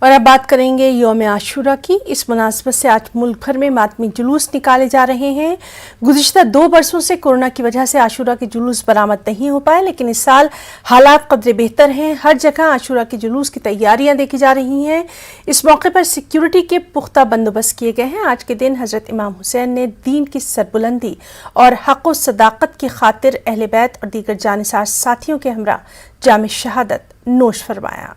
اور اب بات کریں گے یوم عاشورہ کی۔ اس مناسبت سے آج ملک بھر میں ماتمی جلوس نکالے جا رہے ہیں۔ گزشتہ 2 برسوں سے کورونا کی وجہ سے عاشورہ کے جلوس برآمد نہیں ہو پائے، لیکن اس سال حالات قدرے بہتر ہیں۔ ہر جگہ عاشورہ کے جلوس کی تیاریاں دیکھی جا رہی ہیں۔ اس موقع پر سیکیورٹی کے پختہ بندوبست کیے گئے ہیں۔ آج کے دن حضرت امام حسین نے دین کی سربلندی اور حق و صداقت کی خاطر اہل بیت اور دیگر جانثار ساتھیوں کے ہمراہ جام شہادت نوش فرمایا۔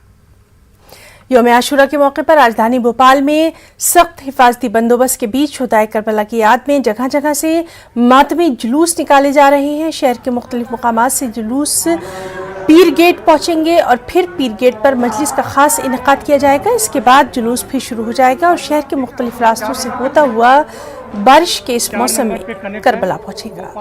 یوم عاشورہ کے موقع پر راجدھانی بھوپال میں سخت حفاظتی بندوبست کے بیچ شہدائے کربلا کی یاد میں جگہ جگہ سے ماتمی جلوس نکالے جا رہے ہیں۔ شہر کے مختلف مقامات سے جلوس پیر گیٹ پہنچیں گے اور پھر پیر گیٹ پر مجلس کا خاص انعقاد کیا جائے گا۔ اس کے بعد جلوس پھر شروع ہو جائے گا اور شہر کے مختلف راستوں سے ہوتا ہوا بارش کے اس موسم میں کربلا پہنچے گا۔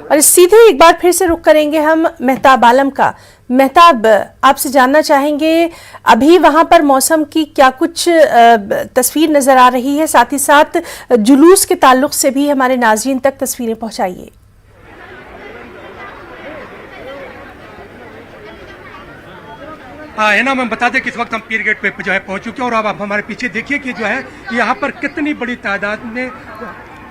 اور سیدھے ایک بار پھر سے رخ کریں گے ہم مہتاب عالم کا۔ مہتاب، آپ سے جاننا چاہیں گے ابھی وہاں پر موسم کی کیا کچھ تصویر نظر آ رہی ہے، ساتھ ہی ساتھ جلوس کے تعلق سے بھی ہمارے ناظرین تک تصویریں پہنچائیے۔ ہے نا، میں بتا دیں کہ اس وقت ہم پیر گیٹ پہ جو ہے پہنچ چکے ہیں، اور اب آپ ہمارے پیچھے دیکھیے کہ جو ہے یہاں پر کتنی بڑی تعداد میں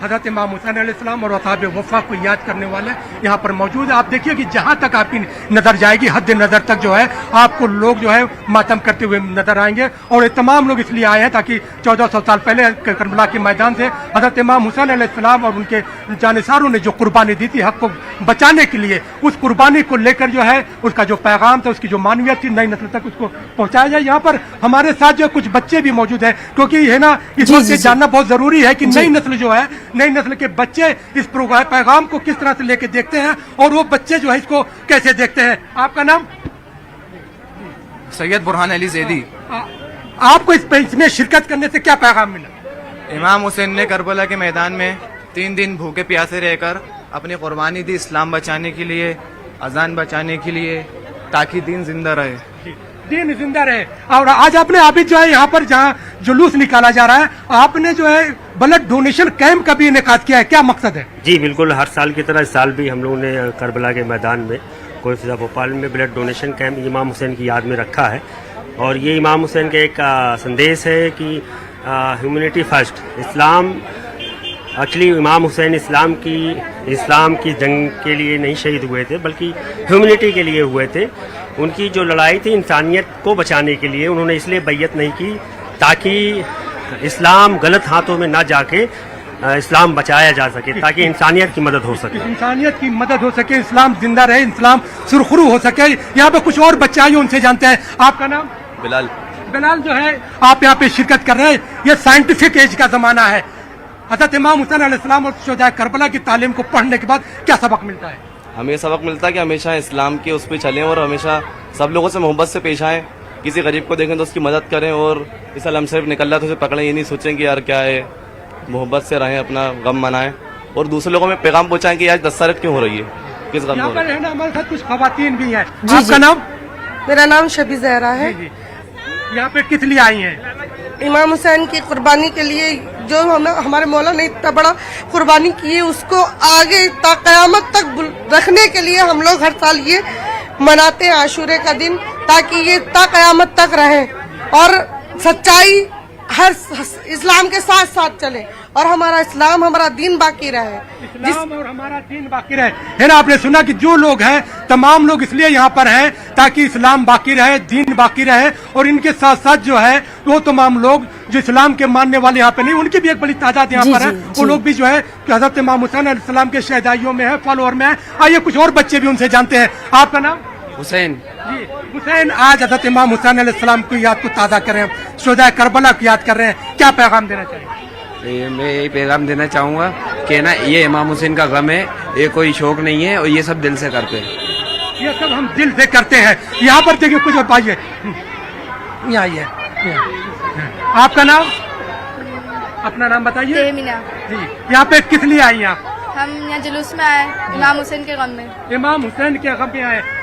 حضرت امام حسین علیہ السلام اور اصحاب وفا کو یاد کرنے والے یہاں پر موجود ہیں۔ آپ دیکھیے کہ جہاں تک آپ کی نظر جائے گی، حد نظر تک جو ہے آپ کو لوگ جو ہے ماتم کرتے ہوئے نظر آئیں گے، اور یہ تمام لوگ اس لیے آئے ہیں تاکہ 1400 سال پہلے کربلا کے میدان سے حضرت امام حسین علیہ السلام اور ان کے جانثاروں نے جو قربانی دی تھی حق کو بچانے کے لیے، اس قربانی کو لے کر جو ہے اس کا جو پیغام تھا، اس کی جو معنویت تھی، نئی نسل تک اس کو پہنچایا جائے۔ یہاں پر ہمارے ساتھ جو کچھ بچے بھی موجود ہیں، کیونکہ ہے نا اس وقت یہ جاننا بہت ضروری ہے کہ نئی نسل جو ہے، نئی نسل کے بچے اس پیغام کو کس طرح سے لے کے دیکھتے ہیں، اور وہ بچے جو ہے اس کو کیسے دیکھتے ہیں۔ آپ کا نام؟ سید برہان علی زیدی۔ آپ کو اس میں شرکت کرنے سے کیا پیغام ملا؟ امام حسین نے کربلا کے میدان میں 3 دن بھوکے پیاسے رہ کر اپنی قربانی دی، اسلام بچانے کے لیے، اذان بچانے کے لیے، تاکہ دین زندہ رہے، دین زندہ رہے۔ اور آج آپ نے ابھی جو ہے یہاں پر جہاں جلوس نکالا جا رہا ہے، آپ نے جو ہے بلڈ ڈونیشن کیمپ کا بھی انعقاد کیا ہے، کیا مقصد ہے؟ جی بالکل، ہر سال کی طرح اس سال بھی ہم لوگوں نے کربلا کے میدان میں کوئی فضا بھوپال میں بلڈ ڈونیشن کیمپ امام حسین کی یاد میں رکھا ہے، اور یہ امام حسین کا ایک سندیش ہے کہ ہیومنٹی فرسٹ۔ اسلام ایکچولی امام حسین اسلام کی جنگ کے لیے نہیں شہید ہوئے تھے، بلکہ ہیومنٹی کے لیے ہوئے تھے۔ ان کی جو لڑائی تھی انسانیت کو بچانے کے لیے، انہوں نے اس لیے بیعت نہیں کی تاکہ اسلام غلط ہاتھوں میں نہ جا کے اسلام بچایا جا سکے، تاکہ انسانیت کی مدد ہو سکے، انسانیت کی مدد ہو سکے، اسلام زندہ رہے، اسلام سرخرو ہو سکے۔ یہاں پہ کچھ اور بچے آئے ان سے جانتے ہیں۔ آپ کا نام؟ بلال۔ بلال جو ہے آپ یہاں پہ شرکت کر رہے ہیں، یہ سائنٹیفک ایج کا زمانہ ہے۔ حضرت امام حسین علیہ السلام اور شہدائے کربلا کی تعلیم کو پڑھنے کے بعد کیا سبق ملتا ہے؟ ہمیں یہ سبق ملتا ہے کہ ہمیشہ اسلام کے اس پہ چلیں، اور ہمیشہ سب لوگوں سے محبت سے پیش آئیں۔ کسی غریب کو دیکھیں تو اس کی مدد کریں، اور اس علم صرف نکل رہا تو اسے پکڑیں، یہ نہیں سوچیں کہ یار کیا ہے، محبت سے رہیں، اپنا غم منائیں، اور دوسرے لوگوں میں پیغام پہنچائیں کہ آج دستارت کیوں ہو رہی ہے، کس غم یہاں ہو پر رہی ہے۔ ہے نا ہمارے ساتھ کچھ خواتین بھی ہیں۔ آپ کا نام؟ میرا نام شبی زہرا ہے۔ یہاں پہ کس لیے آئی ہیں؟ امام حسین کی قربانی کے لیے، جو ہمارے مولا نے اتنا بڑا قربانی کی ہے، اس کو آگے تا قیامت تک رکھنے کے لیے ہم لوگ ہر سال یہ مناتے ہیں عاشورے کا دن، تاکہ یہ تا قیامت تک رہے اور سچائی ہر اسلام کے ساتھ ساتھ چلے، اور ہمارا اسلام، ہمارا دین باقی رہے، اسلام اور ہمارا دین باقی رہے۔ ہے نا، آپ نے سنا کہ جو لوگ ہیں تمام لوگ اس لیے یہاں پر ہیں تاکہ اسلام باقی رہے، دین باقی رہے، اور ان کے ساتھ ساتھ جو ہے وہ تمام لوگ جو اسلام کے ماننے والے یہاں پہ نہیں، ان کی بھی ایک بڑی تعداد یہاں پر ہے، وہ لوگ بھی جو ہے کہ حضرت امام حسین علیہ السلام کے شہدائیوں میں ہے، فالوور میں ہے۔ آئیے کچھ اور بچے بھی ان سے جانتے ہیں۔ آپ کا نام؟ حسین۔ جی حسین، آج حضرت امام حسین علیہ السلام کی یاد کو تازہ کر رہے ہیں، شہدائے کربلا کی یاد کر رہے ہیں، کیا پیغام دینا چاہیے؟ میں یہی پیغام دینا چاہوں گا کہ نا یہ امام حسین کا غم ہے، یہ کوئی شوق نہیں ہے، اور یہ سب دل سے کرتے ہیں، یہ سب ہم دل سے کرتے ہیں۔ یہاں پر دیکھیے کچھ اور پائیے، یہاں آئیے۔ آپ کا نام؟ اپنا نام بتائیے۔ تیمینا۔ جی یہاں پہ کس لیے آئی ہیں آپ؟ ہم یہاں جلوس میں آئے امام حسین کے غم میں۔ امام حسین کے غم میں آئے۔